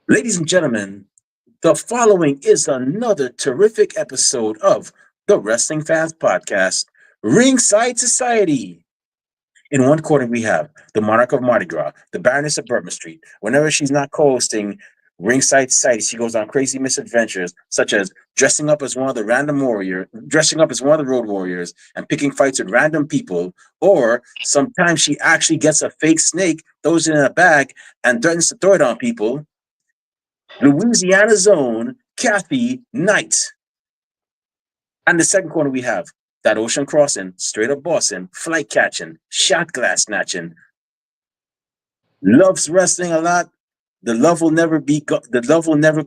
Ladies and gentlemen, the following is another terrific episode of the Wrestling Fans Podcast, Ringside Society. In one corner, we have the Monarch of Mardi Gras, the Baroness of Bourbon Street. Whenever she's not co-hosting Ringside Society, she goes on crazy misadventures, such as dressing up as one of the Road Warriors, and picking fights with random people. Or sometimes she actually gets a fake snake, throws it in a bag, and threatens to throw it on people. Louisiana's own Kathy Knight. And the second corner, we have that ocean crossing, straight up bossing, flight catching, shot glass snatching, loves wrestling a lot. The love will never be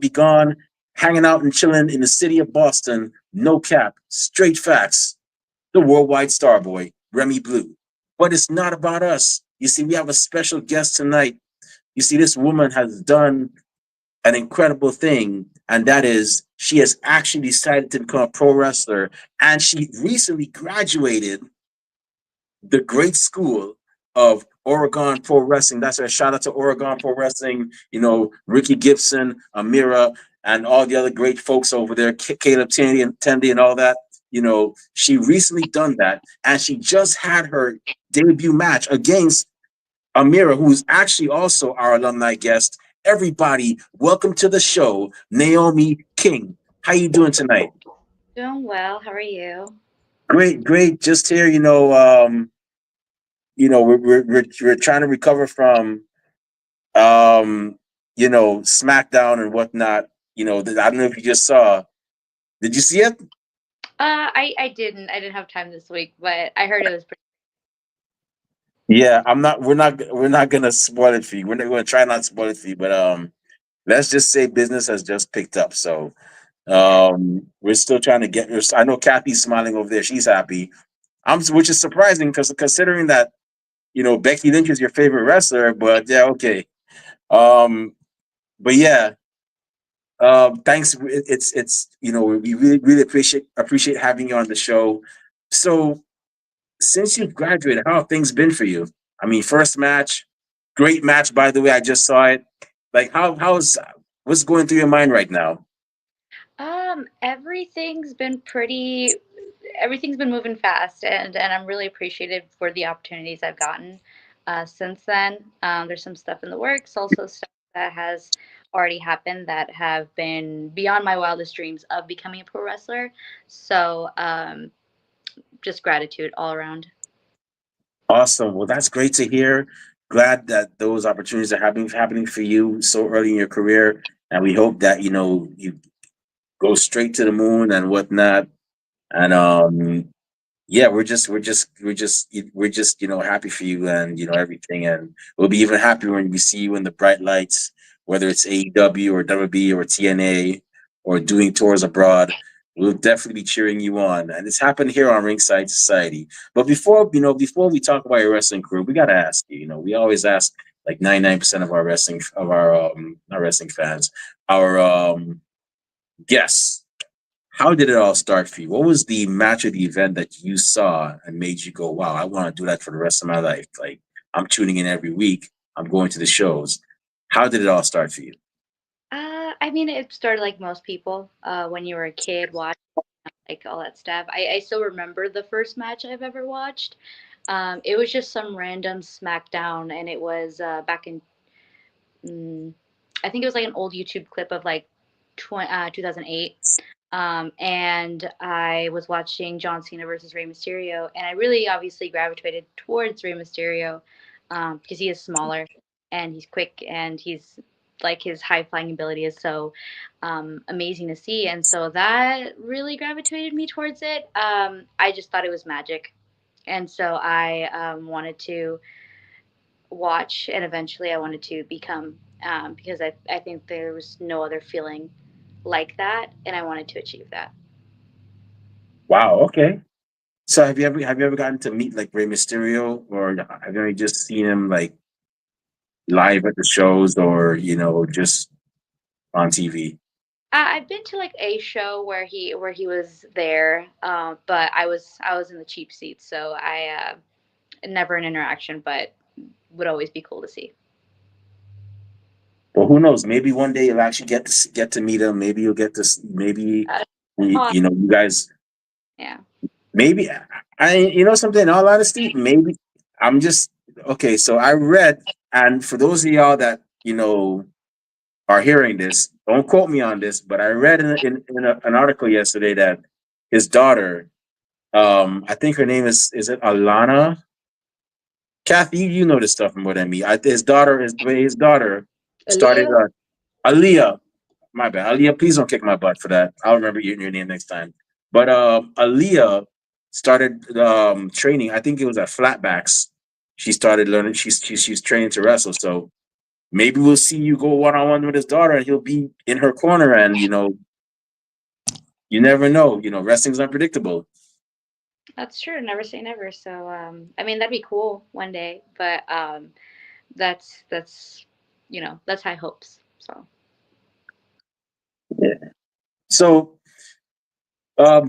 gone. Hanging out and chilling in the city of Boston. No cap, straight facts. The worldwide star boy, Remy Blue. But it's not about us. You see, we have a special guest tonight. You see, this woman has done an incredible thing, and that is she has actually decided to become a pro wrestler, and she recently graduated the great school of Oregon Pro Wrestling. That's a shout out to Oregon Pro Wrestling. You know, Ricky Gibson, Amira, and all the other great folks over there, Caleb Tandy, and all that. You know, she recently done that, and she just had her debut match against Amira, who's actually also our alumni guest. Everybody, welcome to the show, Naomi King. How you doing tonight? Doing well. How are you? Great, great. Just here, we're trying to recover from, SmackDown and whatnot. I don't know if you just saw. Did you see it? I didn't. I didn't have time this week, but I heard it was pretty. Yeah, I'm not. We're not gonna spoil it for you. We're gonna try not to spoil it for you, but let's just say business has just picked up. So we're still trying to get. I know Kathy's smiling over there. She's happy. Which is surprising because considering that Becky Lynch is your favorite wrestler. But yeah, okay. Um, but yeah, thanks. It's we really appreciate having you on the show. So since you've graduated, how have things been for you? I mean, first match, great match by the way. I just saw it. Like how's what's going through your mind right now? Everything's been pretty. Everything's been moving fast, and I'm really appreciative for the opportunities I've gotten since then. There's some stuff in the works, also stuff that has already happened that have been beyond my wildest dreams of becoming a pro wrestler. So, just gratitude all around. Awesome. Well, that's great to hear. Glad that those opportunities are happening for you so early in your career, and we hope that you go straight to the moon and whatnot. And yeah, we're just happy for you and everything, and we'll be even happier when we see you in the bright lights, whether it's AEW or WB or TNA or doing tours abroad. We'll definitely be cheering you on, and it's happened here on Ringside Society. But before we talk about your wrestling career, we gotta ask you. We always ask like 99% of our wrestling of our not wrestling fans, our guests, how did it all start for you? What was the match or the event that you saw and made you go, "Wow, I want to do that for the rest of my life"? Like I'm tuning in every week. I'm going to the shows. How did it all start for you? I mean, it started like most people when you were a kid watching like all that stuff. I still remember the first match I've ever watched. It was just some random SmackDown, and it was back in, mm, I think it was like an old YouTube clip of like 2008. And I was watching John Cena versus Rey Mysterio, and I really obviously gravitated towards Rey Mysterio because he is smaller and he's quick and he's like his high flying ability is so amazing to see, and so that really gravitated me towards it. I just thought it was magic, and so I wanted to watch, and eventually I wanted to become because I think there was no other feeling like that, and I wanted to achieve that. Wow. Okay. So have you ever gotten to meet like Rey Mysterio, or have you ever just seen him like live at the shows, or just on TV? I've been to like a show where he was there, but I was in the cheap seats, so I never an interaction, but would always be cool to see. who knows? Maybe one day you'll actually get to meet him. Maybe you'll get to maybe Uh, oh, you know you guys yeah. maybe you know something. In all honesty, maybe I'm just okay. So I read, and for those of y'all that are hearing this, don't quote me on this, but I read an article yesterday that his daughter, I think her name is it Alana? Kathy, you know this stuff more than me. His daughter started Aaliyah? Aaliyah. My bad, Aaliyah. Please don't kick my butt for that. I'll remember your name next time. But Aaliyah started training. I think it was at Flatbacks. She started learning. She's training to wrestle. So maybe we'll see you go one on one with his daughter, and he'll be in her corner. And you never know. Wrestling's unpredictable. That's true. Never say never. So, I mean, that'd be cool one day, but that's that's high hopes. So, Yeah. So,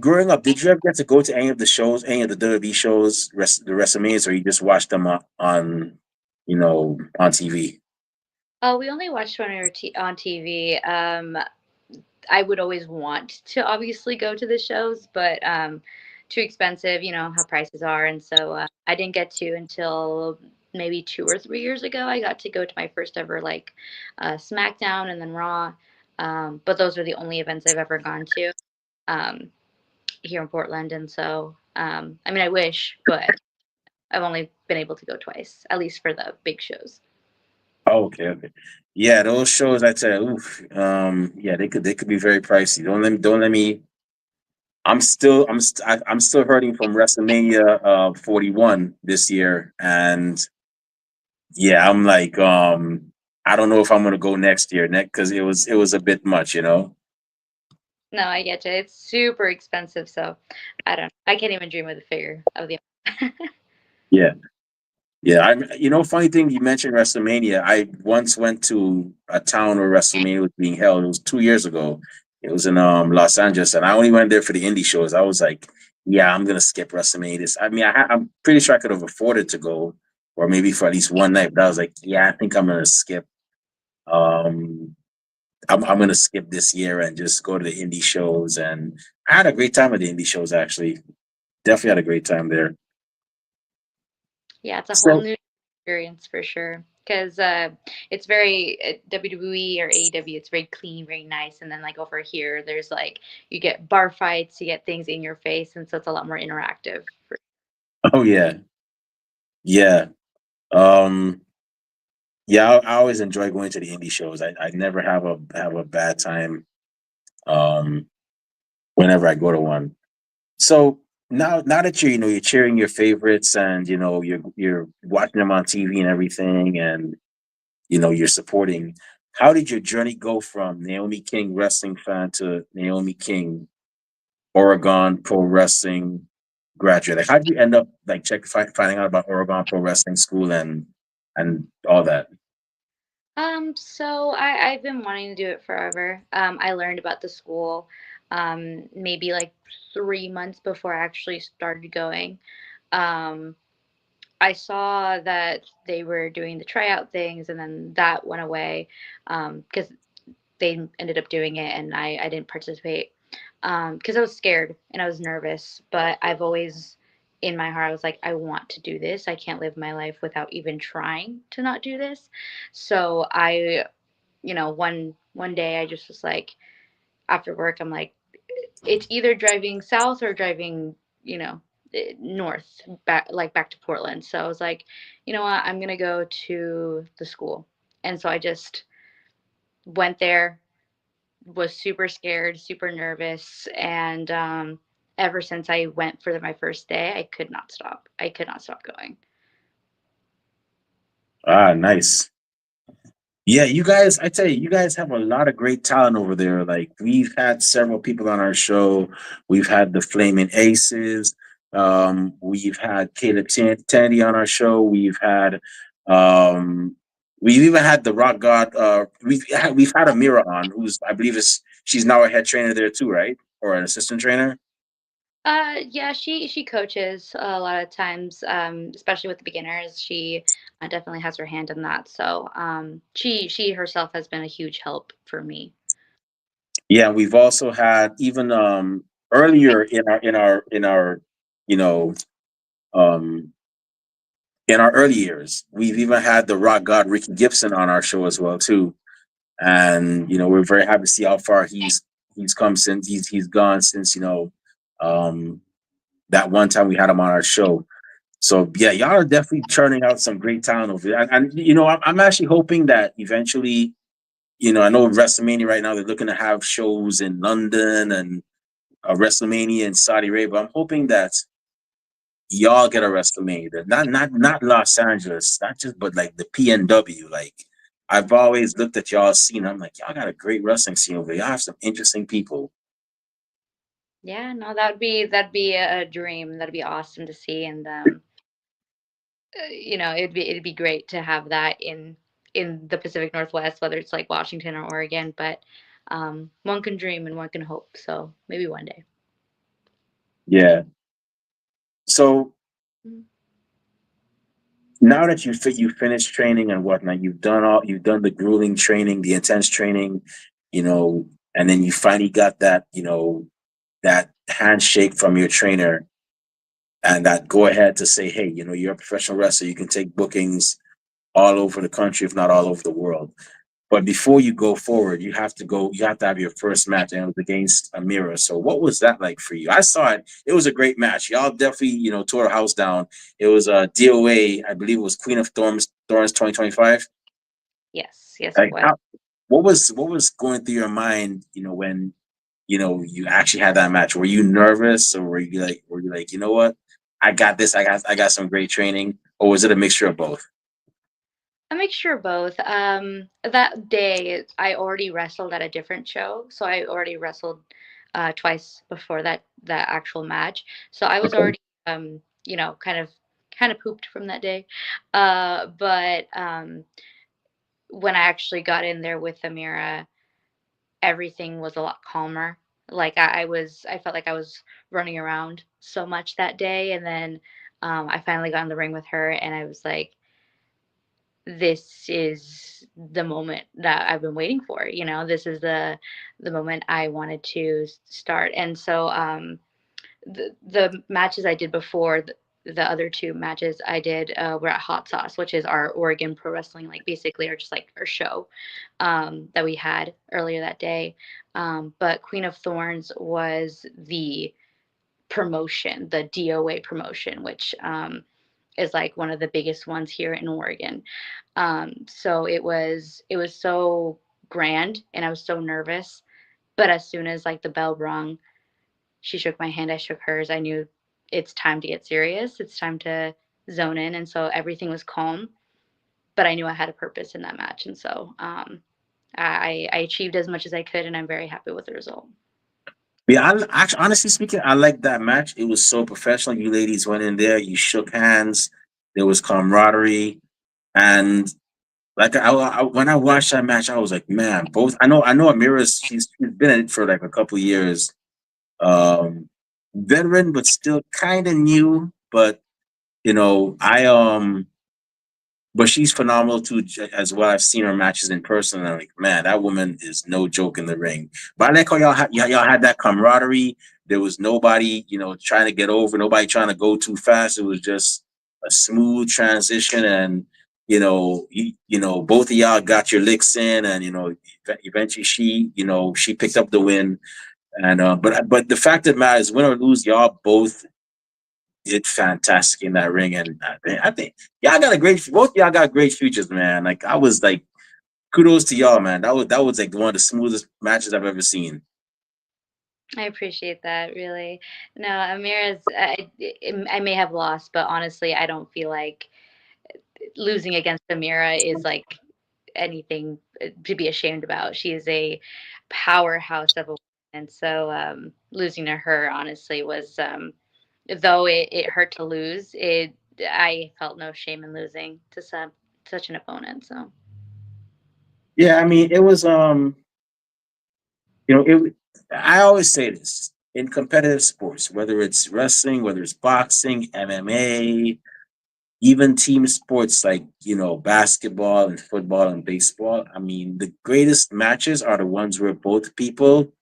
growing up, did you ever get to go to any of the shows, any of the WWE shows, the WrestleManias, or you just watched them on TV? we only watched when we were on TV. I would always want to obviously go to the shows, but too expensive. You know how prices are, and so I didn't get to until maybe 2 or 3 years ago. I got to go to my first ever like SmackDown and then Raw, but those are the only events I've ever gone to um, here in Portland, and so I mean I wish, but I've only been able to go twice, at least for the big shows. Oh, okay, okay. Yeah, those shows I tell you, oof, yeah, they could be very pricey. Don't let me. I'm still hurting from WrestleMania 41 this year, and yeah, I'm like I don't know if I'm gonna go next year, next because it was a bit much. No, I get you. It's super expensive, so I don't. I can't even dream of the figure of the. Yeah, yeah. Funny thing you mentioned WrestleMania. I once went to a town where WrestleMania was being held. It was 2 years ago. It was in Los Angeles, and I only went there for the indie shows. I was like, yeah, I'm gonna skip WrestleMania. I mean, I'm pretty sure I could have afforded to go, or maybe for at least one night. But I was like, yeah, I think I'm gonna skip. Um, I'm gonna skip this year and just go to the indie shows. And I had a great time at the indie shows. Actually, definitely had a great time there. Yeah, it's a whole So, new experience for sure. Because it's very WWE or AEW. It's very clean, very nice, and then like over here, there's like you get bar fights, you get things in your face, and so it's a lot more interactive. oh yeah, yeah. Um, yeah, I always enjoy going to the indie shows. I never have a bad time um whenever I go to one. So now that you're cheering your favorites and you're watching them on TV and everything and you're supporting. How did your journey go from Naomi King wrestling fan to Naomi King Oregon Pro Wrestling graduate? Like, how did you end up like finding out about Oregon Pro Wrestling School and all that? So I've been wanting to do it forever. I learned about the school, maybe like 3 months before I actually started going. Um, I saw that they were doing the tryout things, and then that went away because they ended up doing it, and I didn't participate because I was scared and I was nervous. But I've always, in my heart, I was like, I want to do this. I can't live my life without even trying to not do this. So one day I just was like, after work, I'm like, it's either driving south or driving, north back to Portland. So I was like, you know what, I'm gonna go to the school. And so I just went there, was super scared, super nervous, and ever since I went for my first day, I could not stop. I could not stop going. Ah, nice. Yeah, I tell you, you guys have a lot of great talent over there. Like, we've had several people on our show. We've had the Flaming Aces. We've had Caleb Tandy on our show. Um, we've even had the Rock God. We've had Amira on, who's I believe she's now a head trainer there too, right? Or an assistant trainer. Yeah, she coaches a lot of times, especially with the beginners. She definitely has her hand in that. So she herself has been a huge help for me. Yeah, we've also had even earlier in our you know um in our early years, we've even had the rock god Ricky Gibson on our show as well too. And we're very happy to see how far he's come since he's gone since um that one time we had him on our show. So yeah, y'all are definitely churning out some great talent over there. And I'm actually hoping that eventually, I know WrestleMania right now they're looking to have shows in London and WrestleMania in Saudi Arabia. I'm hoping that y'all get a WrestleMania there. Not Los Angeles, not just but like the PNW. Like I've always looked at y'all scene. I'm like, y'all got a great wrestling scene over there. Y'all have some interesting people. Yeah, no, that'd be a dream. That'd be awesome to see, and it'd be great to have that in the Pacific Northwest, whether it's like Washington or Oregon. But one can dream and one can hope. So maybe one day. Yeah. So Mm. now that you finished training and whatnot, you've done the grueling training, the intense training, you know, and then you finally got that, that handshake from your trainer and that go ahead to say, hey, you're a professional wrestler, you can take bookings all over the country, if not all over the world. But before you go forward, you have to have your first match, and it was against Amira. So what was that like for you? I saw it. It was a great match. Y'all definitely, tore the house down. It was DOA, I believe it was Queen of Thorns 2025. Yes, yes, it Like was. what was going through your mind, when you actually had that match? Were you nervous or were you like, you know what? I got this. I got some great training. Or was it a mixture of both? A mixture of both. That day, I already wrestled at a different show, so I already wrestled twice before that actual match. So I was Okay. already, kind of pooped from that day. But when I actually got in there with Amira, everything was a lot calmer. Like I felt like I was running around so much that day, and then I finally got in the ring with her, and I was like, this is the moment that I've been waiting for. This is the moment I wanted to start. And so the matches I did before the other two matches I did were at Hot Sauce, which is our Oregon Pro Wrestling, like basically, or just like our show that we had earlier that day. But Queen of Thorns was the promotion, the DOA promotion, which is like one of the biggest ones here in Oregon. So it was so grand, and I was so nervous. But as soon as like the bell rung, she shook my hand, I shook hers. I knew it's time to get serious. It's time to zone in, and so everything was calm. But I knew I had a purpose in that match, and so I achieved as much as I could, and I'm very happy with the result. Yeah, actually, honestly speaking, I like that match. It was so professional. You ladies went in there, you shook hands. There was camaraderie, and like when I watched that match, I was like, man, both. I know Amira's she's been in it for like a couple years, veteran, but still kind of new. But but she's phenomenal too, as well. I've seen her matches in person, and I'm like, man, that woman is no joke in the ring. But I like how y'all had that camaraderie. There was nobody, trying to get over, nobody trying to go too fast. It was just a smooth transition, and both of y'all got your licks in, and eventually she picked up the win. And but the fact of the matter is, win or lose, y'all both did fantastic in that ring, and I think y'all got a great. Both y'all got great futures, man. Like I was like, kudos to y'all, man. That was like one of the smoothest matches I've ever seen. I appreciate that, really. No, Amira's, I may have lost, but honestly, I don't feel like losing against Amira is like anything to be ashamed about. She is a powerhouse of a woman. And so losing to her, honestly, was, though it hurt to lose, I felt no shame in losing to such an opponent. So Yeah, I mean, it was it. I always say this in competitive sports, whether it's wrestling, whether it's boxing, MMA. even team sports like basketball and football and baseball. I mean, the greatest matches are the ones where both people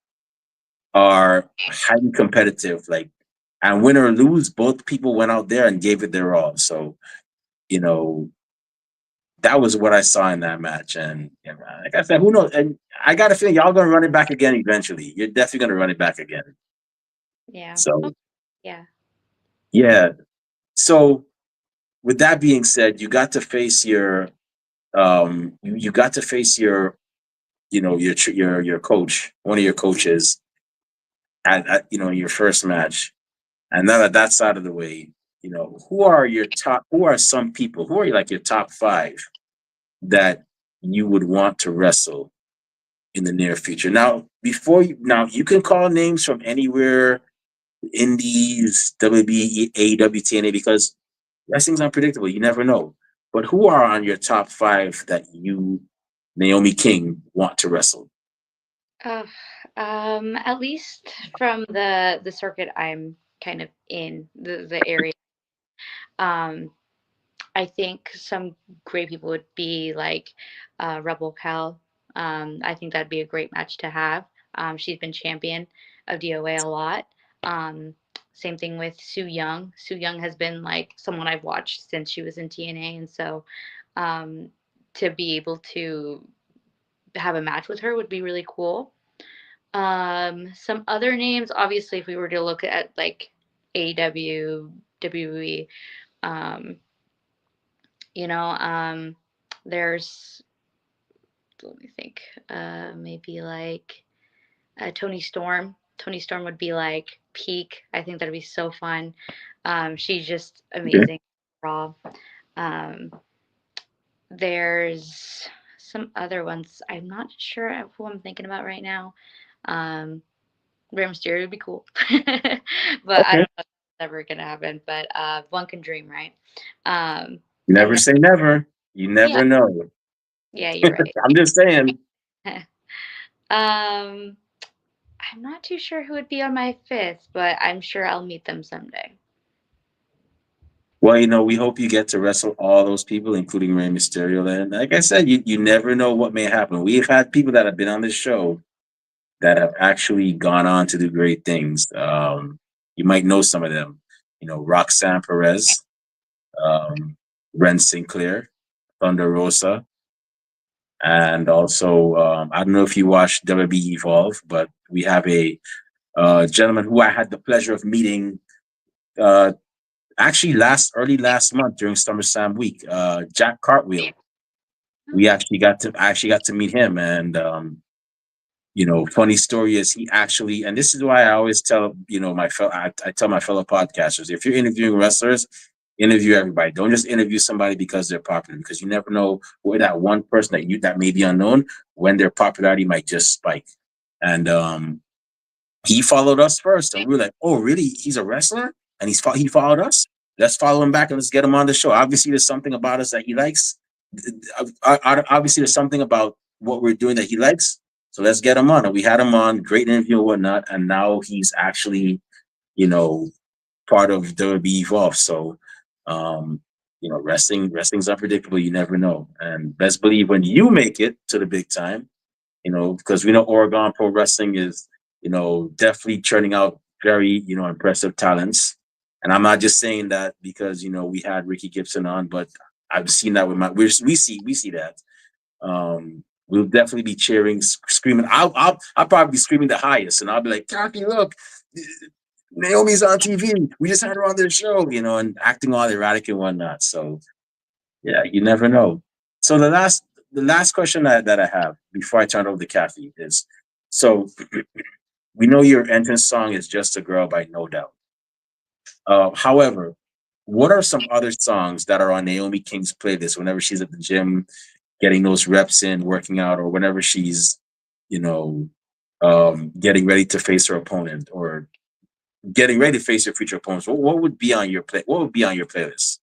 are highly competitive, like, and win or lose, both people went out there and gave it their all. So, you know, that was what I saw in that match. And like I said, who knows? And I got a feeling y'all gonna run it back again eventually. You're definitely gonna run it back again. Yeah. Oh, So yeah. yeah. So with that being said, you got to face you got to face your coach, one of your coaches at your first match. And now that that's out of the way, who are some people, who are like your top five that you would want to wrestle in the near future? Now you can call names from anywhere, Indies, WB, AEW, TNA, because wrestling's unpredictable. You never know. But who are on your top five that you, Naomi King, want to wrestle? Uh, at least from the circuit I'm kind of in the area. Um, I think some great people would be like Rebel Cal. I think that'd be a great match to have. She's been champion of DOA a lot. Um, Same thing with Sue Young. Sue Young has been like someone I've watched since she was in TNA, and so um, to be able to have a match with her would be really cool. Some other names, obviously, if we were to look at like AEW, WWE, um, you know, there's, let me think, maybe like Tony Storm. Tony Storm would be like peak. I think that'd be so fun. She's just Okay. amazing. Raw. Um, there's some other ones. I'm not sure of who I'm thinking about right now. Um, Rey Mysterio would be cool, but I Okay. don't know if it's ever gonna happen. But one can dream, right? And Never then say never. You yeah, never know. yeah, you're right. I'm just saying. um, I'm not too sure who would be on my fifth, but I'm sure I'll meet them someday. Well, we hope you get to wrestle all those people, including Rey Mysterio. And like I said, you never know what may happen. We've had people that have been on this show that have actually gone on to do great things. You might know some of them. Roxanne Perez, um, Ren Sinclair, Thunder Rosa, and also I don't know if you watched WWE Evolve, but we have a gentleman who I had the pleasure of meeting uh, actually last month during SummerSlam week. Jack Cartwheel. We actually got to meet him, and funny story is he actually, and this is why I always tell I tell my fellow podcasters, if you're interviewing wrestlers, interview everybody. Don't just interview somebody because they're popular, because you never know where that one person that may be unknown, when their popularity might just spike. And he followed us first, and we were like, "Oh, really? He's a wrestler, and he followed us. Let's follow him back and let's get him on the show." Obviously, there's something about us that he likes. Obviously, there's something about what we're doing that he likes. So let's get him on. And we had him on, great interview and whatnot. And now he's actually, you know, part of WWE Evolve. So, um, wrestling's unpredictable. You never know. And best believe when you make it to the big time, because we know Oregon Pro Wrestling is, definitely churning out very, impressive talents. And I'm not just saying that because, we had Ricky Gibson on, but I've seen that with we see that. We'll definitely be cheering, screaming. I'll probably be screaming the highest, and I'll be like, "Cocky, look, Naomi's on TV. We just had her on their show," and acting all erratic and whatnot. So yeah, you never know. So the last question that I have before I turn over the Kathy is, so we know your entrance song is "Just a Girl" by No Doubt. However, what are some other songs that are on Naomi King's playlist whenever she's at the gym, getting those reps in, working out, or whenever she's, you know, getting ready to face her opponent or getting ready to face her future opponents? What would be on your play? What would be on your playlist?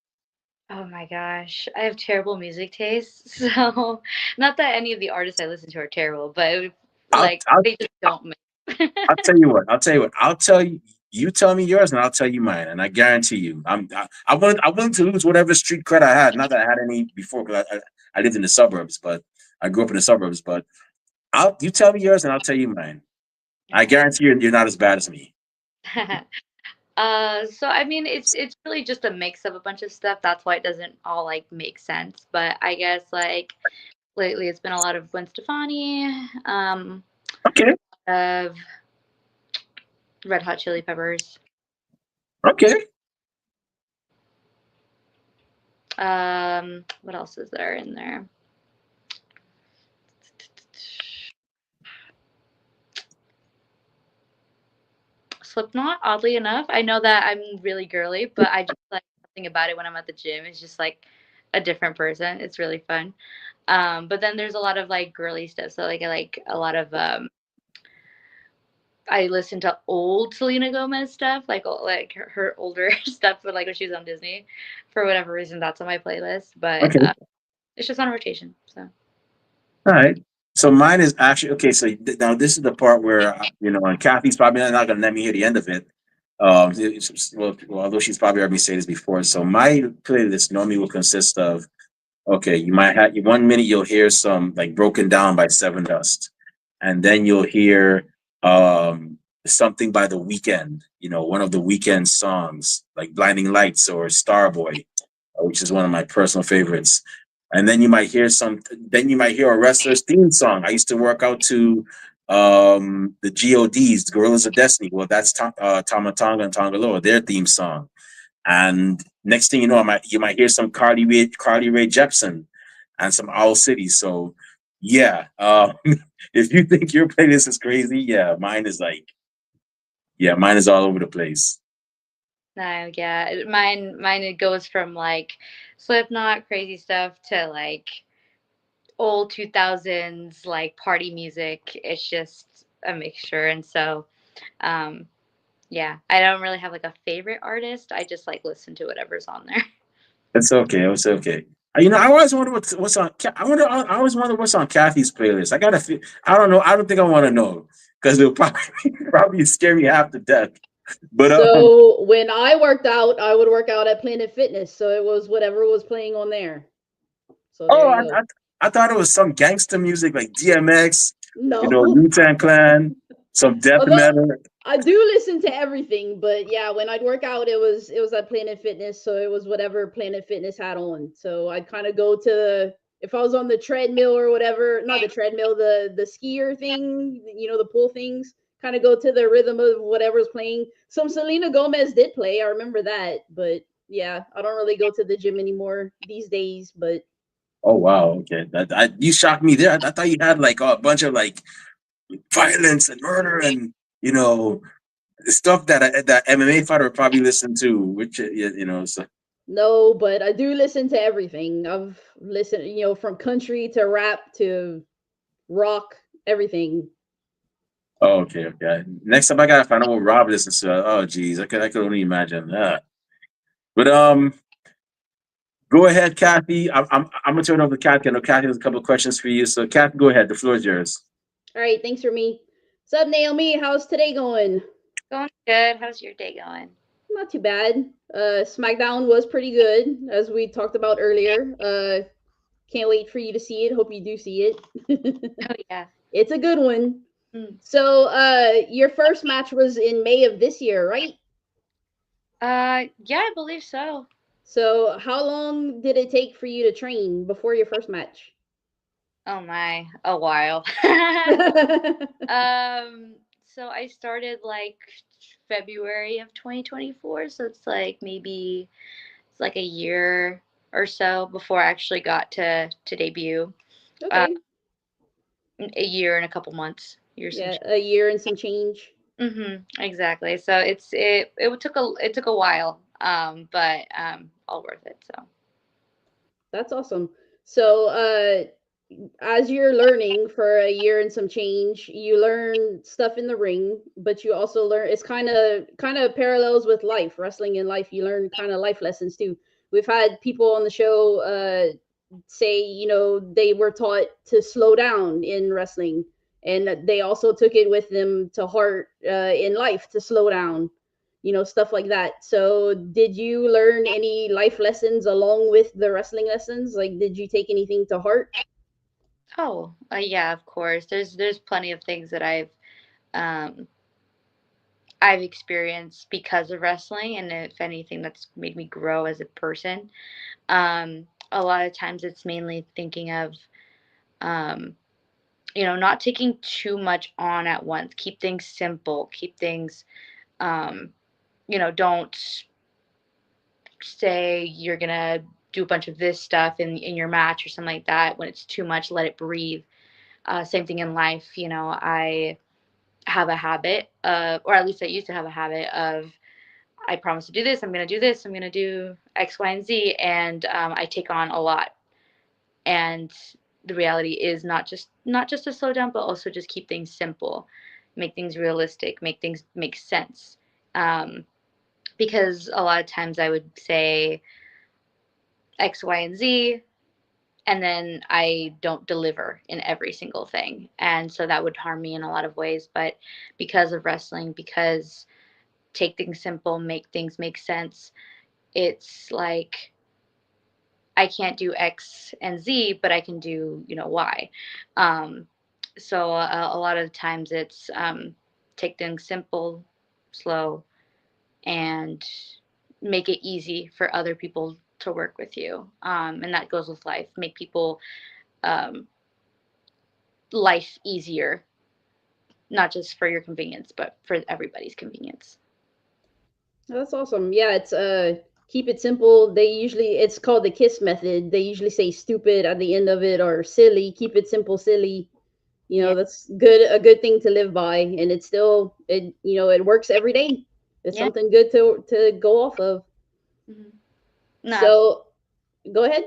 Oh my gosh, I have terrible music taste. So, not that any of the artists I listen to are terrible, but I'll like I'll they just don't mix. I'll tell you what. I'll tell you what. I'll tell you. You tell me yours, and I'll tell you mine, and I guarantee you, I'm willing to lose whatever street cred I had. Not that I had any before, because I lived in the suburbs, but I grew up in the suburbs. But you tell me yours, and I'll tell you mine. I Alright. guarantee you're not as bad as me. So I mean, it's really just a mix of a bunch of stuff. That's why it doesn't all like make sense. But I guess like lately, it's been a lot of Gwen Stefani, Okay, of Red Hot Chili Peppers. okay. What else is there in there? Slipknot, oddly enough. I know that I'm really girly, but I just like something about it when I'm at the gym. It's just like a different person. It's really fun. But then there's a lot of like girly stuff. So like I like a lot of I listen to old Selena Gomez stuff, like her older stuff, but like when she was on Disney. For whatever reason, that's on my playlist. But Okay. it's just on rotation. So All right. So mine is actually okay. So now this is the part where and Kathy's probably not going to let me hear the end of it. Although she's probably heard me say this before. So my playlist normally will consist of okay. You might have 1 minute you'll hear some like "Broken Down" by Seven Dust, and then you'll hear something by The Weeknd. One of the Weeknd songs like "Blinding Lights" or "Starboy," which is one of my personal favorites. And then you might hear a wrestler's theme song. I used to work out to the GOD's, the Gorillas of Destiny. Well, that's Tama Tonga and Tongaloa, their theme song. And next thing you know, you might hear some Carly Rae Jepsen and some Owl City. So yeah, if you think your playlist is crazy, mine is all over the place. no, yeah, mine it goes from like Slipknot crazy stuff to like old 2000s like party music. It's just a mixture, and so um, yeah, I don't really have like a favorite artist. I just like listen to whatever's on there. It's okay. It's okay. I always wonder what's on. I always wonder what's on Kathy's playlist. I gotta. I don't know. I don't think I want to know because it'll probably probably scare me half to death. But So when I worked out, I would work out at Planet Fitness, so it was whatever was playing on there. So there oh, you go. I thought it was some gangster music like DMX, No. Wu-Tang Clan, some death Although metal. I do listen to everything, but yeah, when I'd work out, it was at Planet Fitness, so it was whatever Planet Fitness had on. So I'd kind of go to if I was on the treadmill or whatever, not the treadmill, the skier thing, the pool things. Kind of go to the rhythm of whatever's playing. Some Selena Gomez did play, I remember that, but yeah, I don't really go to the gym anymore these days. But Oh wow, okay. You shocked me there. I thought you had like a bunch of like violence and murder and you know stuff that MMA fighter would probably listen to, which So no, but I do listen to everything. I've listened, from country to rap to rock, everything. oh, okay, okay. Next time I gotta find out what Rob listens to. Oh, geez, I could only imagine that. But go ahead, Kathy. I'm gonna turn it over to Kathy. I know Kathy has a couple of questions for you. So, Kathy, go ahead. The floor is yours. All right, thanks for me. What's up, Naomi? How's today going? Going good. How's your day going? Not too bad. SmackDown was pretty good, as we talked about earlier. Can't wait for you to see it. Hope you do see it. Oh yeah. It's a good one. Mm. So, your first match was in May of this year, right? Yeah, I believe so. So, how long did it take for you to train before your first match? Oh my, a while. So I started like February of 2024, so it's like maybe it's like a year or so before I actually got to debut. Uh, Okay. a year and a couple months, years and Yeah, a year and some change. exactly. So it took a while, but all worth it. So That's awesome. So, as you're learning for a year and some change, you learn stuff in the ring, but you also learn it's kind of parallels with life, wrestling in life. You learn kind of life lessons too. We've had people on the show say, they were taught to slow down in wrestling, and they also took it with them to heart in life to slow down. stuff like that. So did you learn any life lessons along with the wrestling lessons? Like, did you take anything to heart? Oh, yeah, of course. There's plenty of things that um I've experienced because of wrestling, and if anything, that's made me grow as a person. A lot of times, it's mainly thinking of um, not taking too much on at once. Keep things simple. Keep things, um, don't say you're gonna do a bunch of this stuff in your match or something like that. When it's too much, let it breathe. Same thing in life. I have a habit of, or at least I used to have a habit of, I promise to do this. I'm gonna do this. I'm gonna do X, Y, and Z, and I take on a lot. And the reality is not just to slow down, but also just keep things simple, make things realistic, make things make sense. Um, because a lot of times I would say X, Y, and Z, and then I don't deliver in every single thing. And so that would harm me in a lot of ways. But because of wrestling, because take things simple, make things make sense, it's like I can't do X and Z, but I can do, Y. Um, so a lot of times it's take things simple, slow, and make it easy for other people to work with you. And that goes with life. Make people um, life easier, not just for your convenience, but for everybody's convenience. That's awesome. Yeah, it's keep it simple. It's called the KISS method. They usually say stupid at the end of it or silly. Keep it simple, silly. Yeah, That's a good thing to live by, and it works every day. It's yeah. something good to go off of. Hmm. No, So go ahead.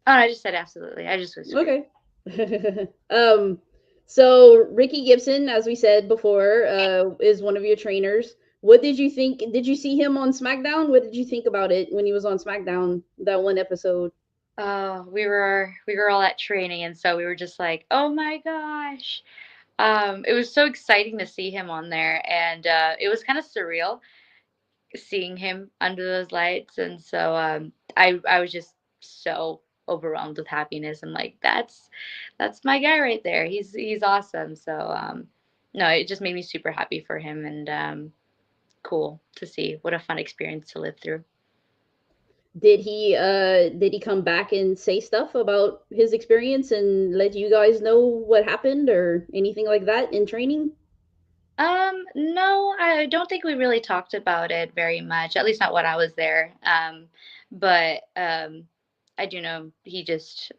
oh, I just said absolutely. I just was agreeing. Okay. um, so Ricky Gibson, as we said before, is one of your trainers. What did you think? Did you see him on SmackDown? What did you think about it when he was on SmackDown, that one episode? Oh, we were all at training, and so we were just like, oh my gosh. It was so exciting to see him on there, and it was kind of surreal seeing him under those lights. And so I was just so overwhelmed with happiness. I'm like, that's my guy right there. He's awesome. So no, it just made me super happy for him, and cool to see. What a fun experience to live through. Did he come back and say stuff about his experience and let you guys know what happened or anything like that in training? No, I don't think we really talked about it very much, at least not when I was there. But I do know he just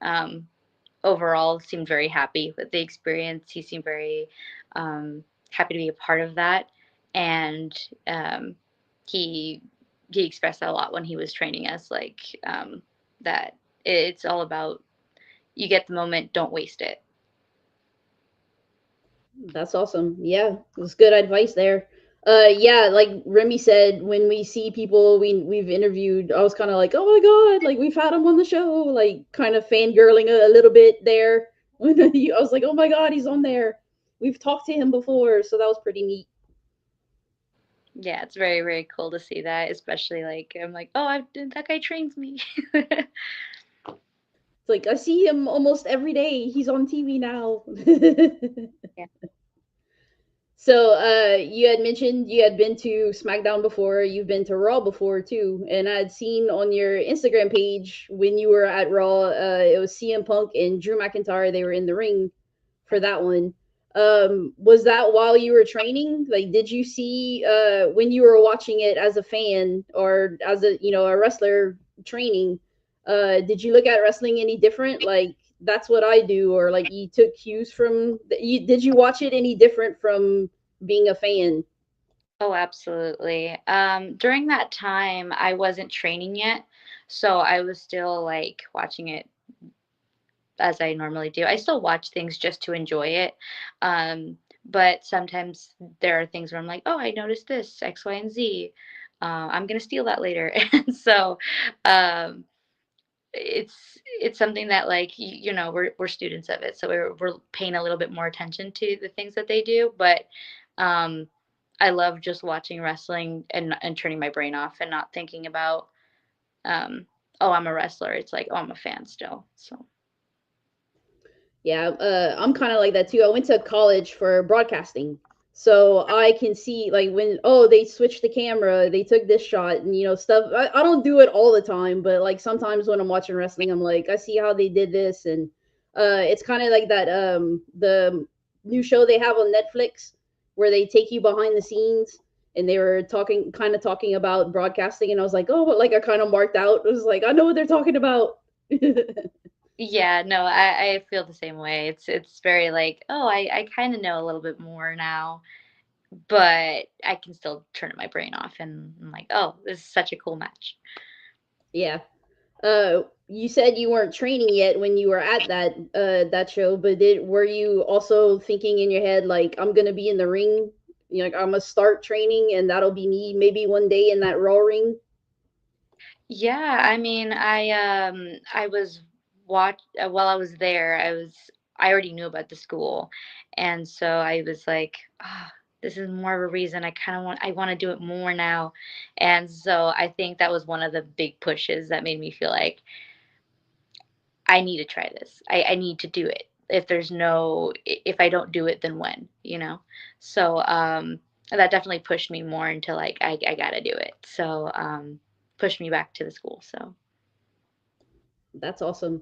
overall seemed very happy with the experience. He seemed very happy to be a part of that, and um, he he expressed that a lot when he was training us, like that it's all about you get the moment, don't waste it. That's awesome. Yeah, it was good advice there. Yeah, like Remy said, when we see people we've interviewed, I was kind of like, oh my god, like we've had him on the show, like kind of fangirling a little bit there. When I was like, oh my god, he's on there. We've talked to him before, so that was pretty neat. Yeah, it's very, very cool to see that, especially like I'm like, oh, that guy trains me. It's like I see him almost every day. He's on TV now. Yeah. So, you had mentioned you had been to SmackDown before. You've been to Raw before too, and I'd seen on your Instagram page when you were at Raw, it was CM Punk and Drew McIntyre. They were in the ring for that one. Was that while you were training? Like, did you see when you were watching it as a fan or as a wrestler training? Did you look at wrestling any different? Like, that's what I do, or like you took cues from. Did you watch it any different from being a fan? Oh, absolutely. During that time, I wasn't training yet, so I was still like watching it as I normally do. I still watch things just to enjoy it. But sometimes there are things where I'm like, oh, I noticed this X, Y, and Z. I'm gonna steal that later. And so um, it's something that like we're students of it, so we're paying a little bit more attention to the things that they do. But um I love just watching wrestling and turning my brain off and not thinking about um oh, I'm a wrestler. It's like, oh, I'm a fan still. So Yeah, I'm kind of like that too. I went to college for broadcasting, so I can see like when they switched the camera, they took this shot, and stuff. I don't do it all the time, but like sometimes when I'm watching wrestling, I'm like, I see how they did this, and it's kind of like that the new show they have on Netflix where they take you behind the scenes. And they were talking about broadcasting, and I was like, oh, but like I kind of marked out. It was like I know what they're talking about. yeah, no, I feel the same way. It's very like, oh, I kind of know a little bit more now, but I can still turn my brain off and I'm like, oh, this is such a cool match. Yeah. You said you weren't training yet when you were at that show, but did were you also thinking in your head like I'm gonna be in the ring? Like I'm gonna start training and that'll be me maybe one day in that Raw ring. Yeah, I mean, I was watch while I was there, I already knew about the school. And so I was like, ah, this is more of a reason I want to do it more now. And so I think that was one of the big pushes that made me feel like I need to try this. I need to do it. If there's no if I don't do it, then when, you know? So that definitely pushed me more into like I gotta do it. So pushed me back to the school. So That's awesome.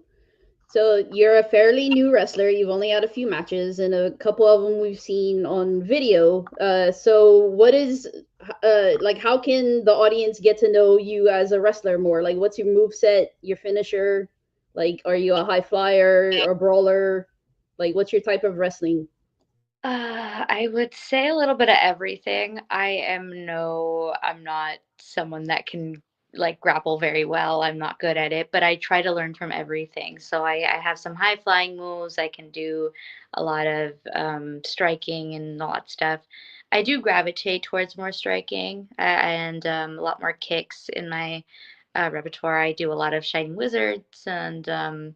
So you're a fairly new wrestler. You've only had a few matches, and a couple of them we've seen on video. So what is like? How can the audience get to know you as a wrestler more? Like, what's your move set, your finisher? Like, are you a high flyer or brawler? Like, what's your type of wrestling? I would say a little bit of everything. I'm not someone that can like grapple very well. I'm not good at it, but I try to learn from everything. So I have some high flying moves. I can do a lot of striking and all that stuff. I do gravitate towards more striking and a lot more kicks in my repertoire. I do a lot of shining wizards and um,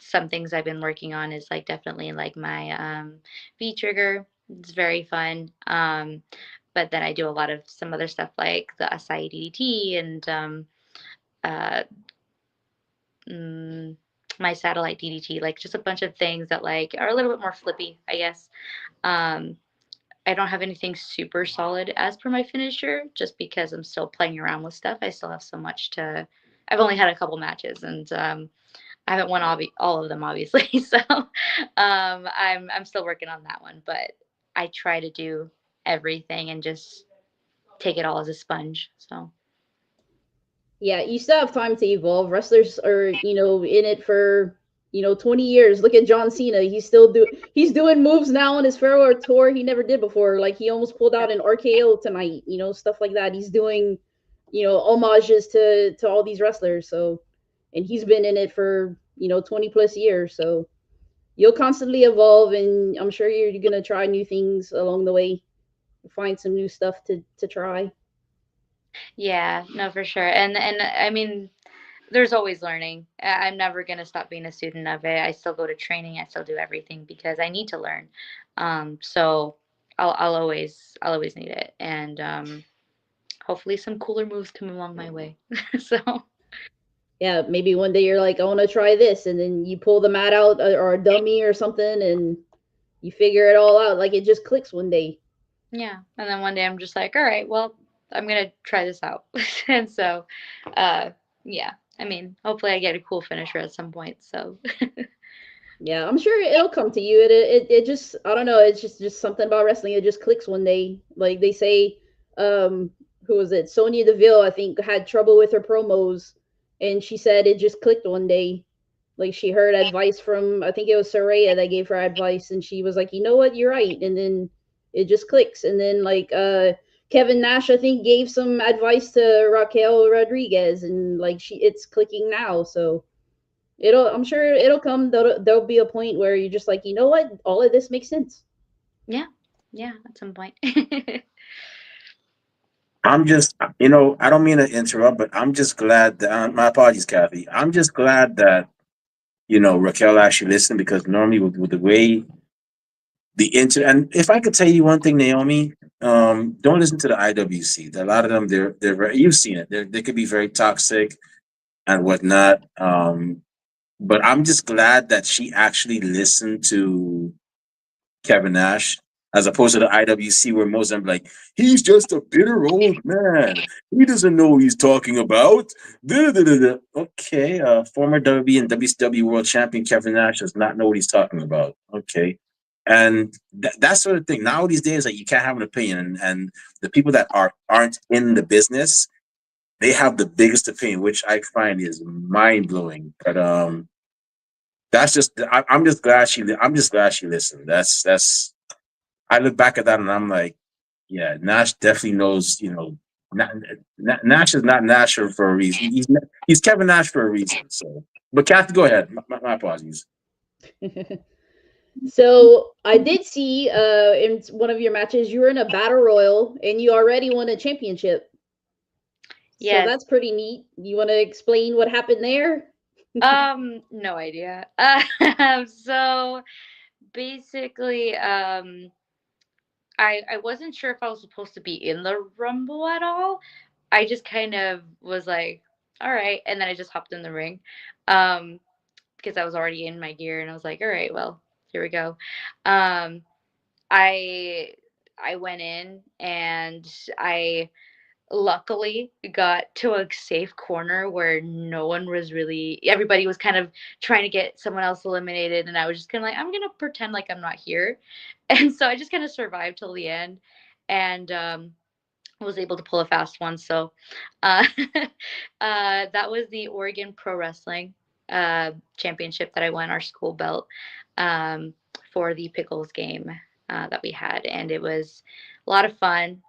some things I've been working on is like definitely like my V trigger. It's very fun. But then I do a lot of some other stuff like the acai DDT and uh, mm, my satellite DDT, like just a bunch of things that like are a little bit more flippy, I guess. Um, I don't have anything super solid as per my finisher, just because I'm still playing around with stuff. I still have so much to. I've only had a couple matches, and I haven't won all of them, obviously. So I'm still working on that one, but I try to do everything and just take it all as a sponge. So Yeah, you still have time to evolve. Wrestlers are, in it for, 20 years. Look at John Cena. He's doing moves now on his farewell tour he never did before. Like he almost pulled out an RKO tonight, stuff like that. He's doing, homages to all these wrestlers. So and he's been in it for, 20 plus years. So you'll constantly evolve and I'm sure you're gonna try new things along the way, find some new stuff to try. yeah, no, for sure. And I mean, there's always learning. I'm never gonna stop being a student of it. I still go to training. I still do everything because I need to learn. So I'll always need it, and hopefully some cooler moves come along my way. So Yeah, maybe one day you're like, I want to try this, and then you pull the mat out or a dummy or something, and you figure it all out. Like it just clicks one day. yeah, and then one day I'm just like, all right, well, I'm gonna try this out, and so, uh, yeah. I mean, hopefully I get a cool finisher at some point. So Yeah, I'm sure it'll come to you. It just I don't know. It's just something about wrestling. It just clicks one day. Like they say, who was it? Sonya Deville, I think, had trouble with her promos, and she said it just clicked one day. Like she heard advice from I think it was Saraya that gave her advice, and she was like, you know what, you're right, and then it just clicks. And then like Kevin Nash, I think, gave some advice to Raquel Rodriguez, and like it's clicking now. So I'm sure it'll come. There'll be a point where you're just like, you know what, all of this makes sense. yeah, yeah, at some point. I'm just, I don't mean to interrupt, but I'm just glad that, my apologies, Kathy. I'm just glad that, Raquel actually listened because normally with the way the inter and if I could tell you one thing, Naomi, don't listen to the IWC. A lot of them, they're very, you've seen it. They could be very toxic and whatnot. But I'm just glad that she actually listened to Kevin Nash, as opposed to the IWC where most of them be like, he's just a bitter old man. He doesn't know what he's talking about. Da-da-da-da-da. Okay, former WWE and WCW World Champion Kevin Nash does not know what he's talking about. Okay. And that sort of thing. Now these days, like you can't have an opinion, and the people that aren't in the business, they have the biggest opinion, which I find is mind blowing. But that's just I'm just glad she listened. That's I look back at that and I'm like, yeah, Nash definitely knows. Nash is not Nash for a reason. He's Kevin Nash for a reason. So, but Kathy, go ahead. My apologies. So I did see in one of your matches you were in a battle royal and you already won a championship. So Yes. that's pretty neat. You want to explain what happened there? No idea. So basically, I wasn't sure if I was supposed to be in the rumble at all. I just kind of was like, all right, and then I just hopped in the ring, um, because I was already in my gear, and I was like, all right, well, here we go. Um, I I went in and I luckily got to a safe corner where no one was really everybody was kind of trying to get someone else eliminated, and I was just kind of like, I'm gonna pretend like I'm not here. And so I just kind of survived till the end, and was able to pull a fast one. So uh, that was the Oregon Pro Wrestling championship that I won, our school belt, um, for the pickles game that we had, and it was a lot of fun.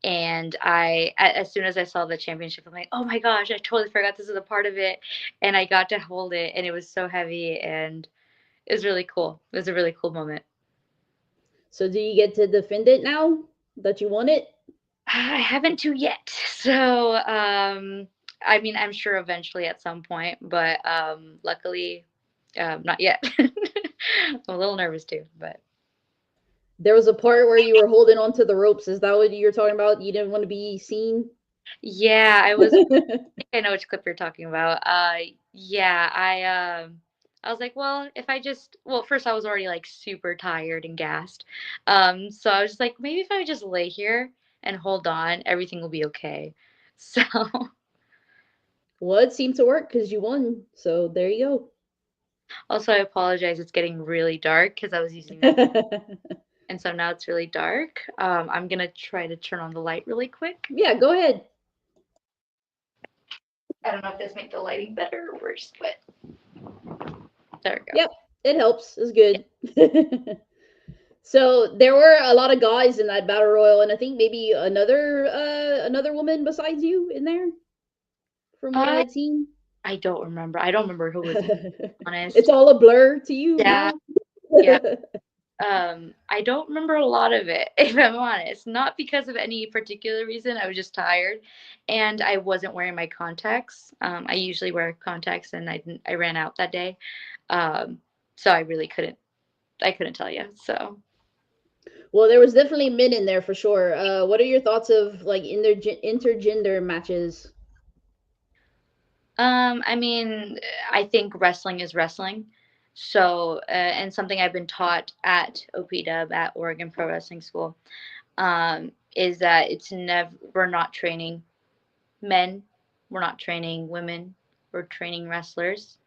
And as soon as I saw the championship, I'm like, oh my gosh, I totally forgot this is a part of it. And I got to hold it, and it was so heavy, and it was really cool. It was a really cool moment. So do you get to defend it now that you won it? I haven't to yet. So, I mean, I'm sure eventually at some point, but luckily, not yet. I'm a little nervous too, but There was a part where you were holding onto the ropes. Is that what you're talking about? You didn't want to be seen? yeah, I was. I know which clip you're talking about. Yeah, I was like, well, if I just, well, first I was already like super tired and gassed, so I was just like, maybe if I just lay here and hold on, everything will be okay. So. Well, it seemed to work because you won. So there you Also, I apologize. It's getting really dark because I was using that, go. and so now it's really dark. I'm gonna try to turn on the light really quick. Yeah, go ahead. I don't know if this makes the lighting better or worse, but there we go. Yep, it helps. It's good. So there were a lot of guys in that battle royal, and I think maybe another woman besides you in there, from what I Uh, had seen. I don't remember. I don't remember who was It's honest. all a blur to you Yeah, now. yeah. I don't remember a lot of it, if I'm honest. Not because of any particular reason. I was just tired, and I wasn't wearing my contacts. I usually wear contacts, and I didn't. I ran out that day, um, so I really couldn't. I couldn't tell you. So, Well, there was definitely men in there for sure. What are your thoughts of like intergender matches? I mean, I think wrestling is wrestling. So, and something I've been taught at OPW at Oregon Pro Wrestling School, is that it's never we're not training men, we're not training women, we're training wrestlers.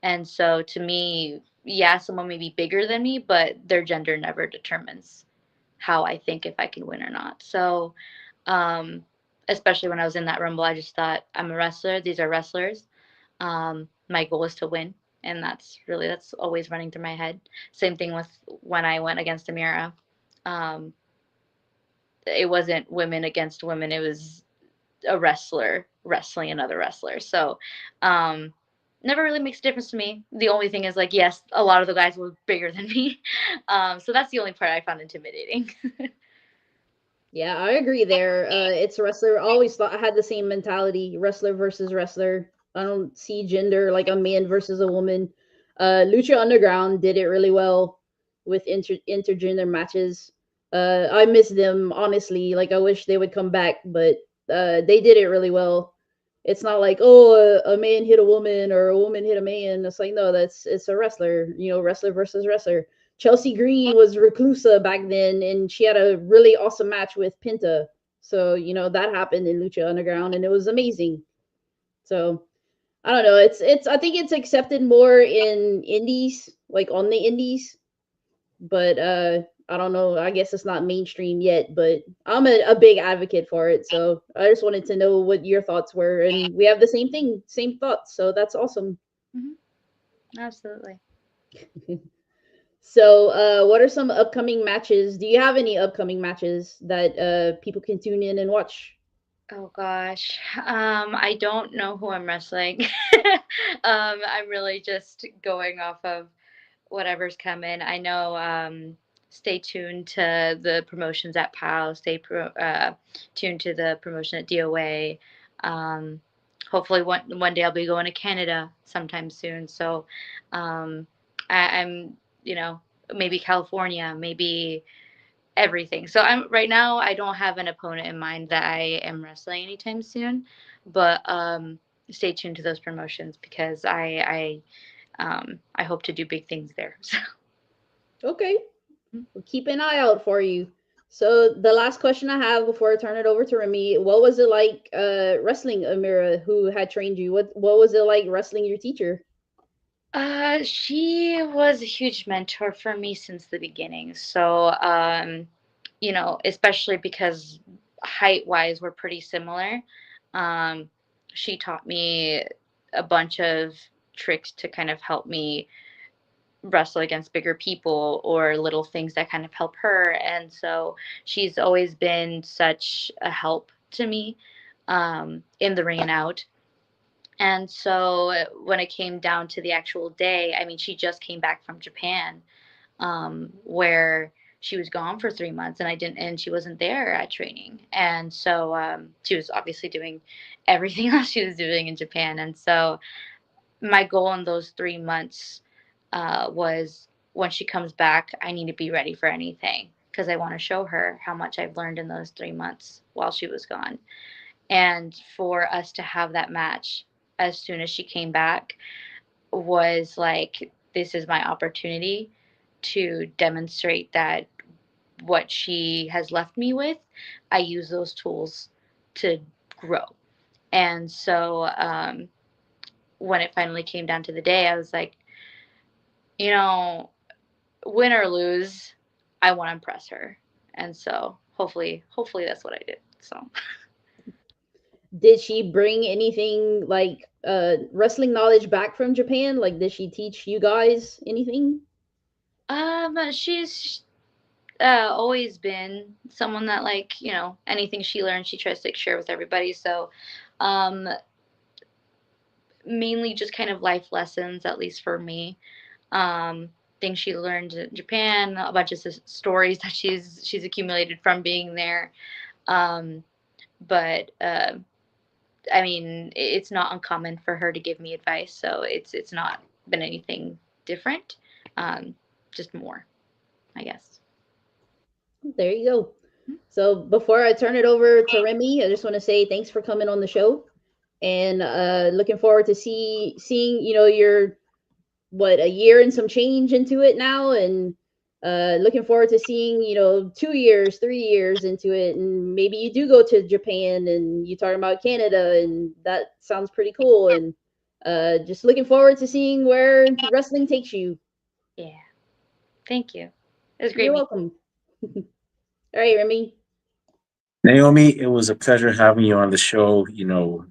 And so to me, yeah, someone may be bigger than me, but their gender never determines how I think if I can win or not. So, um, especially when I was in that rumble, I just thought I'm a wrestler. These are wrestlers. My goal is to win, and that's always running through my head. Same thing with when I went against Amira. Um, it wasn't women against women. It was a wrestler wrestling another wrestler. So, um, never really makes a difference to me. The only thing is like, yes, a lot of the guys were bigger than me. So that's the only part I found intimidating. Yeah, I agree there. It's a wrestler. I always thought I had the same mentality, wrestler versus wrestler. I don't see gender like a man versus a woman. Lucha Underground did it really well. with intergender matches. I miss them honestly. Like I wish they would come back, but they did it really well. It's not like, oh, a man hit a woman or a woman hit a man. It's like, no, it's a wrestler. Wrestler versus wrestler. Chelsea Green was Reclusa back then, and she had a really awesome match with Pinta. So that happened in Lucha Underground, and it was amazing. So I don't know. It's I think it's accepted more in indies, like on the indies, but I don't know. I guess it's not mainstream yet, but I'm a big advocate for it. So I just wanted to know what your thoughts were, and we have the same thing, same thoughts. So that's awesome. Hmm. Absolutely. So, what are some upcoming matches? Do you have any upcoming matches that people can tune in and watch? Oh gosh. I don't know who I'm wrestling. I'm really just going off of whatever's coming. I know stay tuned to the promotions at PAL, tuned to the promotion at DOA. Um Hopefully one day I'll be going to Canada sometime soon. So I'm, you know, maybe California, maybe everything. So I'm right now I don't have an opponent in mind that I am wrestling anytime soon, but stay tuned to those promotions because I hope to do big things there. So Okay, we'll keep an eye out for you. So the last question I have before I turn it over to Remy, what was it like wrestling Amira, who had trained you? What was it like wrestling your teacher? she was a huge mentor for me since the beginning. So especially because height wise we're pretty similar. Um, she taught me a bunch of tricks to kind of help me wrestle against bigger people or little things that kind of help her. And so she's always been such a help to me in the ring and out. And so when it came down to the actual day, I mean, she just came back from Japan, where she was gone for 3 months, and she wasn't there at training. And so she was obviously doing everything else she was doing in Japan. And so my goal in those 3 months was when she comes back, I need to be ready for anything because I want to show her how much I've learned in those 3 months while she was gone. And for us to have that match as soon as she came back was like, this is my opportunity to demonstrate that what she has left me with, I use those tools to grow. And so when it finally came down to the day, I was like, you know, win or lose, I want to impress her. And so hopefully that's what I did. So Did she bring anything like wrestling knowledge back from Japan? Like, did she teach you guys anything? she's always been someone that, like, anything she learned, she tries to, like, share with everybody. So um mainly just kind of life lessons, at least for me. Um Things she learned in Japan, a bunch of stories that she's accumulated from being there. Um but I mean, it's not uncommon for her to give me advice, so it's not been anything different. Um, just more, I guess. There you go. So before I turn it over to Remy, I just want to say thanks for coming on the show, and looking forward to seeing your what a year and some change into it now, and looking forward to seeing 2 years, 3 years into it, and maybe you do go to Japan and you talking about Canada, and that sounds pretty cool, and just looking forward to seeing where wrestling takes you. Yeah. Thank you. It was great You're meeting. welcome. All right, Remy. Naomi, it was a pleasure having you on the show. You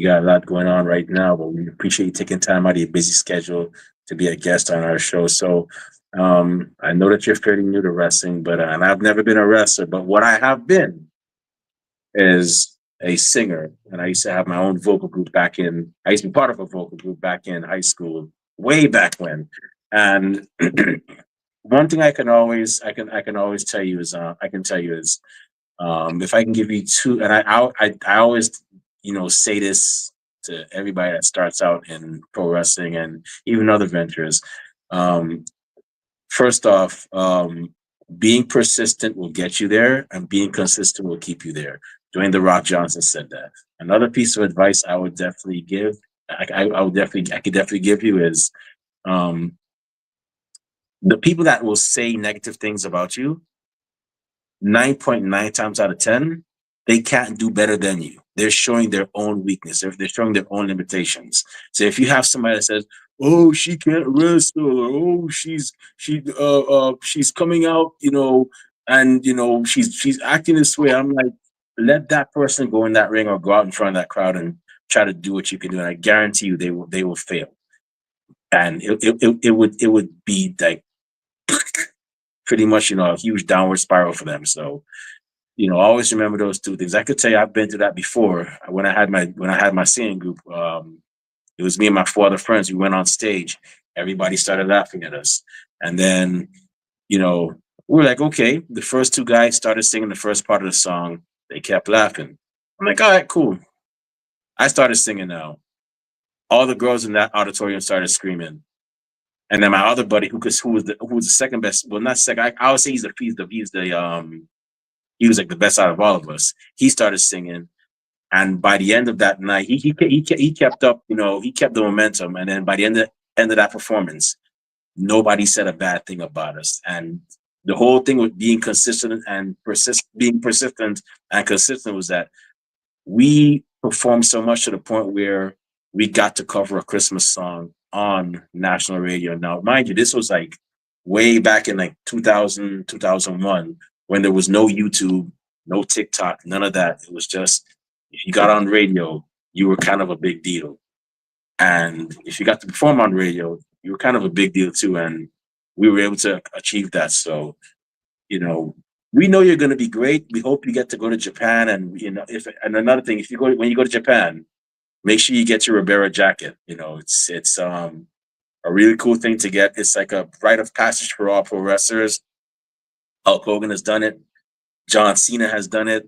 got a lot going on right now, but we appreciate you taking time out of your busy schedule to be a guest on our show. So I know that you're fairly new to wrestling, but and I've never been a wrestler, but what I have been is a singer, and I used to have my own vocal group back in. I used to be part of a vocal group back in high school, way back when. And one thing I can always tell you is if I can give you two, and I always say this to everybody that starts out in pro wrestling and even other ventures. First off, being persistent will get you there, and being consistent will keep you there. Dwayne the Rock Johnson said that. Another piece of advice I would definitely give, I could definitely give you is, um, the people that will say negative things about you, 9.9 times out of 10, they can't do better than you. They're showing their own weakness. They're showing their own limitations. So if you have somebody that says, "Oh, she can't wrestle," or "Oh, she's coming out," and she's acting this way, I'm like, let that person go in that ring or go out in front of that crowd and try to do what you can do, and I guarantee you they will fail, and it would be like pretty much a huge downward spiral for them. So always remember those two things. I could tell you I've been through that before. When I had my singing group, it was me and my four other friends. We went on stage. Everybody started laughing at us, and then you know we were like, okay. The first two guys started singing the first part of the song. They kept laughing. I'm like, all right, cool. I started singing now. All the girls in that auditorium started screaming. And then my other buddy, who was the second best, well, not second. I would say he was like the best out of all of us. He started singing, and by the end of that night, he kept up. He kept the momentum, and then by the end of that performance, nobody said a bad thing about us. And the whole thing with being consistent and being persistent and consistent was that we performed so much to the point where we got to cover a Christmas song on national radio. Now, mind you, this was like way back in like 2000, 2001, when there was no YouTube, no TikTok, none of that. It was just, if you got on radio, you were kind of a big deal. And if you got to perform on radio, you were kind of a big deal too. And we were able to achieve that. So, you know, we know you're going to be great. We hope you get to go to Japan. And, and another thing, when you go to Japan, make sure you get your Ribera jacket. It's a really cool thing to get. It's like a rite of passage for all pro wrestlers. Hulk Hogan has done it. John Cena has done it.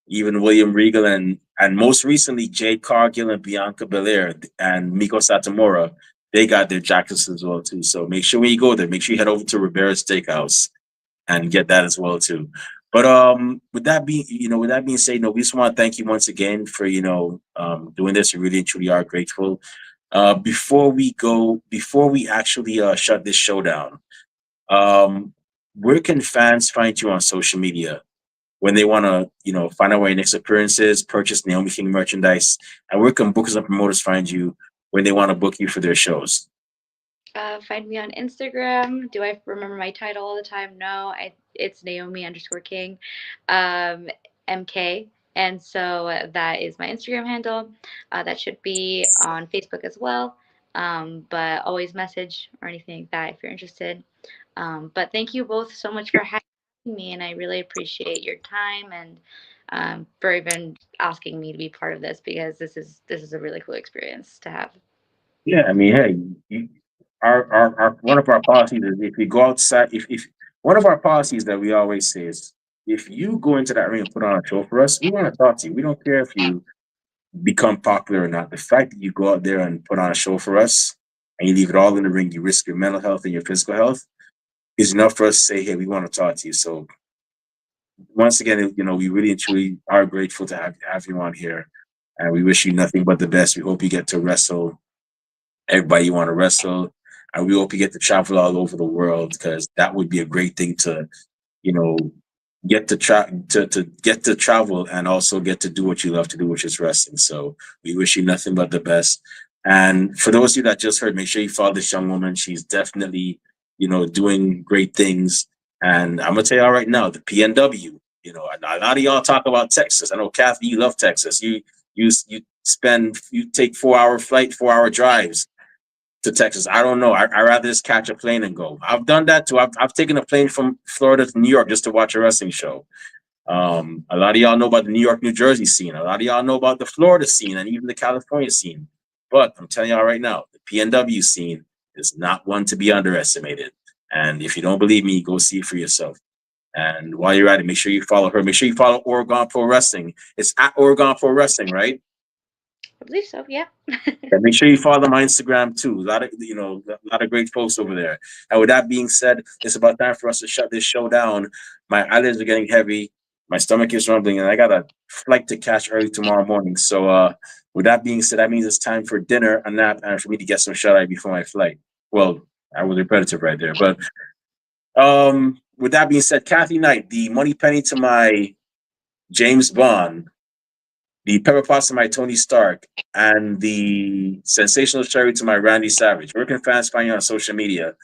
Even William Regal and most recently Jade Cargill and Bianca Belair and Miko Satomura, they got their jackets as well too. So make sure when you go there, make sure you head over to Ribera Steakhouse and get that as well too. But with that being said, we just want to thank you once again for doing this. We really and truly are grateful. Before we actually shut this show down, where can fans find you on social media when they want to, find out where your next appearance is, purchase Naomi King merchandise, and where can bookers and promoters find you when they want to book you for their shows? Find me on Instagram. Do I remember my title all the time? No, it's Naomi_King, MK. And so that is my Instagram handle. That should be on Facebook as well. But always message or anything like that if you're interested. But thank you both so much for having me, and I really appreciate your time and for even asking me to be part of this, because this is a really cool experience to have. Yeah, I mean, hey, our one of our policies is, if we go outside, if one of our policies that we always say is, if you go into that ring and put on a show for us, we want to talk to you. We don't care if you become popular or not. The fact that you go out there and put on a show for us and you leave it all in the ring, you risk your mental health and your physical health, is enough for us to say, hey, we want to talk to you. So once again, we really and truly are grateful to have you on here, and we wish you nothing but the best. We hope you get to wrestle everybody you want to wrestle, and we hope you get to travel all over the world, because that would be a great thing to, you know, get to travel and also get to do what you love to do, which is wrestling. So we wish you nothing but the best. And for those of you that just heard, make sure you follow this young woman. She's definitely, doing great things. And I'm gonna tell y'all right now, the PNW. A lot of y'all talk about Texas. I know, Kathy, you love Texas. You take 4-hour flight, 4-hour drives to Texas. I don't know. I rather just catch a plane and go. I've done that too. I've taken a plane from Florida to New York just to watch a wrestling show. A lot of y'all know about the New York, New Jersey scene. A lot of y'all know about the Florida scene and even the California scene. But I'm telling y'all right now, the PNW scene is not one to be underestimated. And if you don't believe me, go see it for yourself. And while you're at it, make sure you follow her. Make sure you follow Oregon Pro Wrestling. It's at Oregon Pro Wrestling, right? believe so. Yeah. And make sure you follow my Instagram too. A lot of great posts over there. And with that being said, it's about time for us to shut this show down. My eyelids are getting heavy, my stomach is rumbling, and I got a flight to catch early tomorrow morning. So with that being said, that means it's time for dinner, a nap, and for me to get some shut eye before my flight. Well, I was repetitive right there. But with that being said, Kathy Knight, the money penny to my James Bond, the pepper pots to my Tony Stark, and the sensational cherry to my Randy Savage. Where can fans find you on social media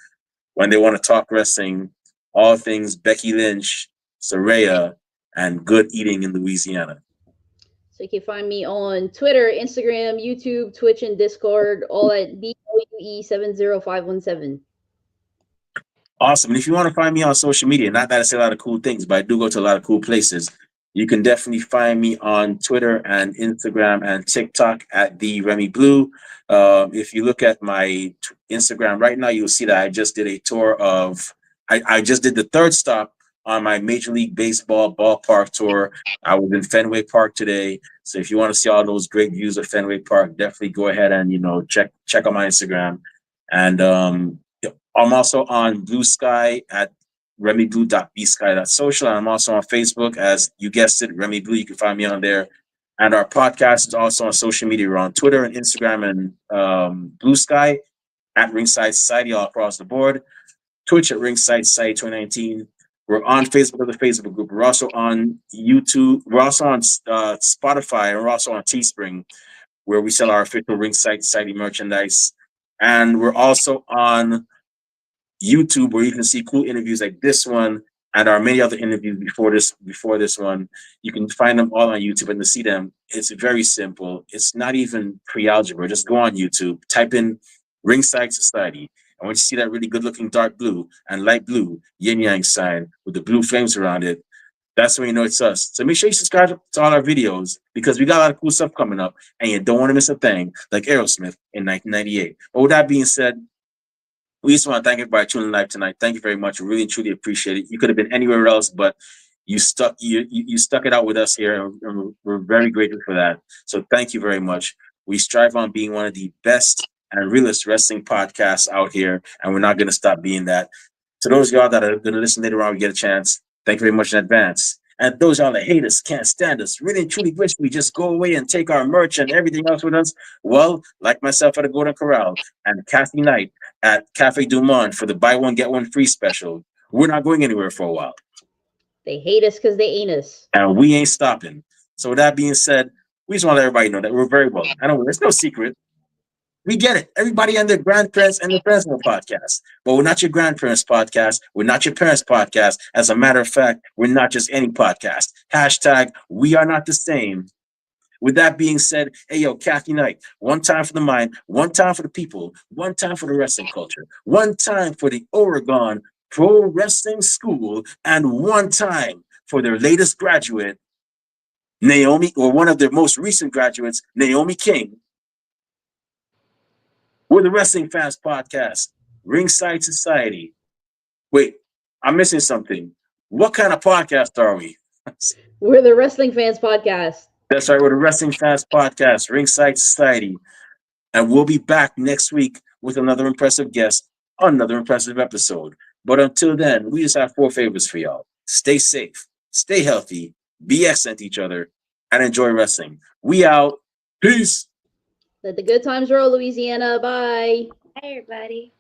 when they want to talk wrestling, all things Becky Lynch, Saraya, and good eating in Louisiana? So you can find me on Twitter, Instagram, YouTube, Twitch, and Discord, all at BWE70517. Awesome. And if you want to find me on social media, not that I say a lot of cool things, but I do go to a lot of cool places. You can definitely find me on Twitter and Instagram and TikTok at the Remy Blue. If you look at my Instagram right now, you'll see that I just did a tour of. I just did the third stop on my Major League Baseball ballpark tour. I was in Fenway Park today, so if you want to see all those great views of Fenway Park, definitely go ahead and check out my Instagram. And I'm also on Blue Sky at remyblue.bsky.social. And I'm also on Facebook, as you guessed it, Remy Blue. You can find me on there. And our podcast is also on social media. We're on Twitter and Instagram and Blue Sky at Ringside Society all across the board. Twitch at Ringside Society 2019. We're on Facebook with the Facebook group. We're also on YouTube. We're also on Spotify. And we're also on Teespring, where we sell our official Ringside Society merchandise. And we're also on YouTube, where you can see cool interviews like this one and our many other interviews before this one. You can find them all on YouTube, and to see them, it's very simple. It's not even pre-algebra. Just go on YouTube, type in Ringside Society, and once you see that really good-looking dark blue and light blue yin-yang sign with the blue flames around it, that's when you know it's us. So make sure you subscribe to all our videos, because we got a lot of cool stuff coming up, and you don't want to miss a thing like Aerosmith in 1998. But with that being said, we just want to thank everybody tuning in live tonight. Thank you very much. We really and truly appreciate it. You could have been anywhere else, but you stuck it out with us here, and we're very grateful for that. So thank you very much. We strive on being one of the best and realest wrestling podcasts out here, and we're not going to stop being that. To those of y'all that are going to listen later on, we get a chance, thank you very much in advance. And those y'all that hate us, can't stand us, really and truly wish we just go away and take our merch and everything else with us, well, like myself at the Golden Corral and Kathy Knight at Cafe Du Monde for the buy one, get one free special, we're not going anywhere for a while. They hate us because they ain't us. And we ain't stopping. So with that being said, we just want to let everybody know that we're very well. I know there's no secret. We get it. Everybody and their grandparents and their parents have a podcast. But we're not your grandparents' podcast. We're not your parents' podcast. As a matter of fact, we're not just any podcast. Hashtag, we are not the same. With that being said, hey, yo, Kathy Knight, one time for the mind, one time for the people, one time for the wrestling culture, one time for the Oregon Pro Wrestling School, and one time for their latest graduate, Naomi, or one of their most recent graduates, Naomi King. We're the Wrestling Fans Podcast, Ringside Society. Wait, I'm missing something. What kind of podcast are we? We're the Wrestling Fans Podcast. That's right, we're the Wrestling Fans Podcast, Ringside Society. And we'll be back next week with another impressive guest on another impressive episode. But until then, we just have 4 favors for y'all. Stay safe, stay healthy, be excellent to each other, and enjoy wrestling. We out. Peace. Let the good times roll, Louisiana. Bye. Hi, everybody.